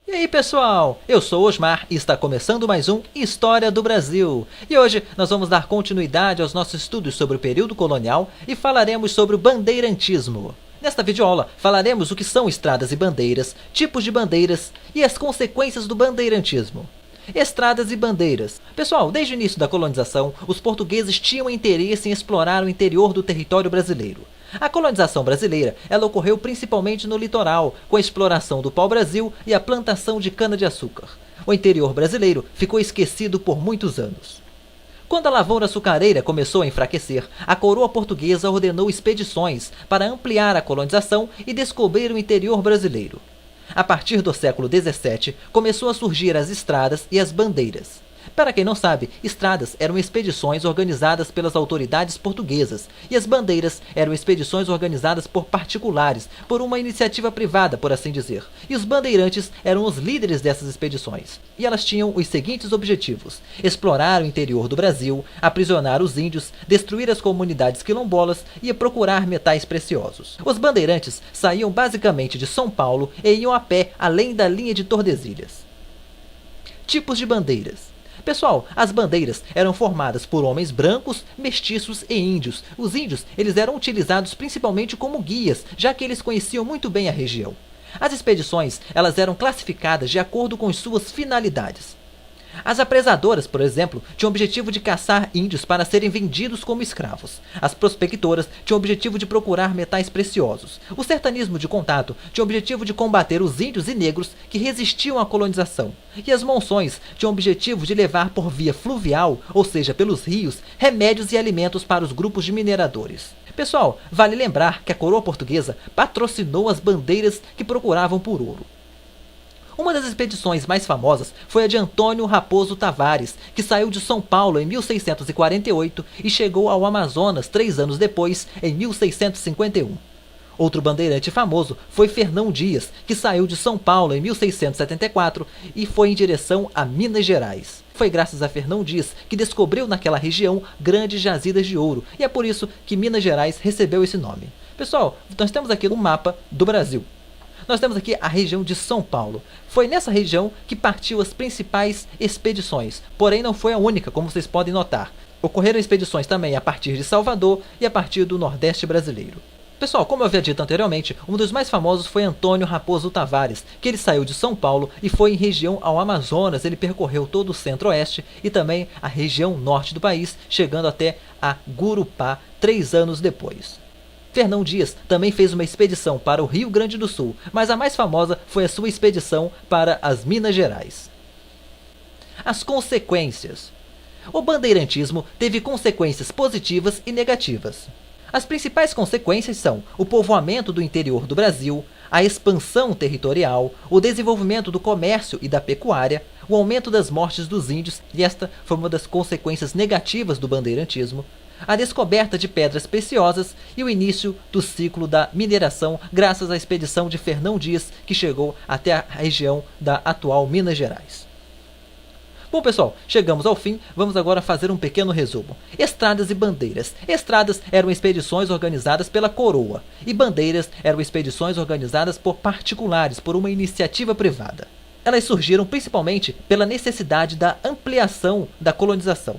E aí pessoal, eu sou Osmar e está começando mais um História do Brasil. E hoje nós vamos dar continuidade aos nossos estudos sobre o período colonial e falaremos sobre o bandeirantismo. Nesta videoaula falaremos o que são estradas e bandeiras, tipos de bandeiras e as consequências do bandeirantismo. Estradas e bandeiras. Pessoal, desde o início da colonização, os portugueses tinham interesse em explorar o interior do território brasileiro. A colonização brasileira, ela ocorreu principalmente no litoral, com a exploração do pau-brasil e a plantação de cana-de-açúcar. O interior brasileiro ficou esquecido por muitos anos. Quando a lavoura açucareira começou a enfraquecer, a coroa portuguesa ordenou expedições para ampliar a colonização e descobrir o interior brasileiro. A partir do século XVII, começou a surgir as estradas e as bandeiras. Para quem não sabe, estradas eram expedições organizadas pelas autoridades portuguesas e as bandeiras eram expedições organizadas por particulares, por uma iniciativa privada, por assim dizer. E os bandeirantes eram os líderes dessas expedições. E elas tinham os seguintes objetivos: explorar o interior do Brasil, aprisionar os índios, destruir as comunidades quilombolas e procurar metais preciosos. Os bandeirantes saíam basicamente de São Paulo e iam a pé além da linha de Tordesilhas. Tipos de bandeiras. Pessoal, as bandeiras eram formadas por homens brancos, mestiços e índios. Os índios, eles eram utilizados principalmente como guias, já que eles conheciam muito bem a região. As expedições, elas eram classificadas de acordo com suas finalidades. As apresadoras, por exemplo, tinham o objetivo de caçar índios para serem vendidos como escravos. As prospectoras tinham o objetivo de procurar metais preciosos. O sertanismo de contato tinha o objetivo de combater os índios e negros que resistiam à colonização. E as monções tinham o objetivo de levar por via fluvial, ou seja, pelos rios, remédios e alimentos para os grupos de mineradores. Pessoal, vale lembrar que a coroa portuguesa patrocinou as bandeiras que procuravam por ouro. Uma das expedições mais famosas foi a de Antônio Raposo Tavares, que saiu de São Paulo em 1648 e chegou ao Amazonas 3 anos depois, em 1651. Outro bandeirante famoso foi Fernão Dias, que saiu de São Paulo em 1674 e foi em direção a Minas Gerais. Foi graças a Fernão Dias que descobriu naquela região grandes jazidas de ouro, e é por isso que Minas Gerais recebeu esse nome. Pessoal, nós temos aqui um mapa do Brasil. Nós temos aqui a região de São Paulo. Foi nessa região que partiu as principais expedições, porém não foi a única, como vocês podem notar. Ocorreram expedições também a partir de Salvador e a partir do Nordeste brasileiro. Pessoal, como eu havia dito anteriormente, um dos mais famosos foi Antônio Raposo Tavares, que ele saiu de São Paulo e foi em região ao Amazonas. Ele percorreu todo o centro-oeste e também a região norte do país, chegando até a Gurupá 3 anos depois. Fernão Dias também fez uma expedição para o Rio Grande do Sul, mas a mais famosa foi a sua expedição para as Minas Gerais. As consequências. O bandeirantismo teve consequências positivas e negativas. As principais consequências são o povoamento do interior do Brasil, a expansão territorial, o desenvolvimento do comércio e da pecuária, o aumento das mortes dos índios, e esta foi uma das consequências negativas do bandeirantismo, a descoberta de pedras preciosas e o início do ciclo da mineração graças à expedição de Fernão Dias, que chegou até a região da atual Minas Gerais. Bom pessoal, chegamos ao fim, vamos agora fazer um pequeno resumo. Estradas e bandeiras. Estradas eram expedições organizadas pela coroa, e bandeiras eram expedições organizadas por particulares, por uma iniciativa privada. Elas surgiram principalmente pela necessidade da ampliação da colonização.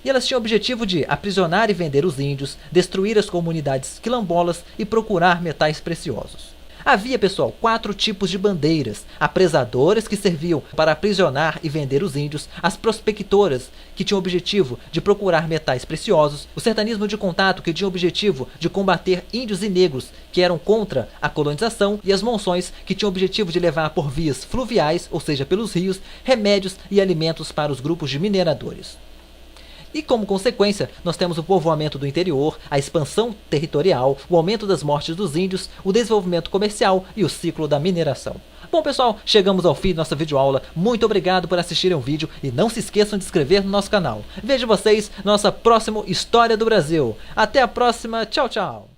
E elas tinham o objetivo de aprisionar e vender os índios, destruir as comunidades quilombolas e procurar metais preciosos. Havia, pessoal, 4 tipos de bandeiras: apresadoras, que serviam para aprisionar e vender os índios; as prospectoras, que tinham o objetivo de procurar metais preciosos; o sertanismo de contato, que tinha o objetivo de combater índios e negros que eram contra a colonização; e as monções, que tinham o objetivo de levar por vias fluviais, ou seja, pelos rios, remédios e alimentos para os grupos de mineradores. E como consequência, nós temos o povoamento do interior, a expansão territorial, o aumento das mortes dos índios, o desenvolvimento comercial e o ciclo da mineração. Bom pessoal, chegamos ao fim de nossa videoaula. Muito obrigado por assistirem o vídeo e não se esqueçam de se inscrever no nosso canal. Vejo vocês na nossa próxima História do Brasil. Até a próxima, tchau, tchau!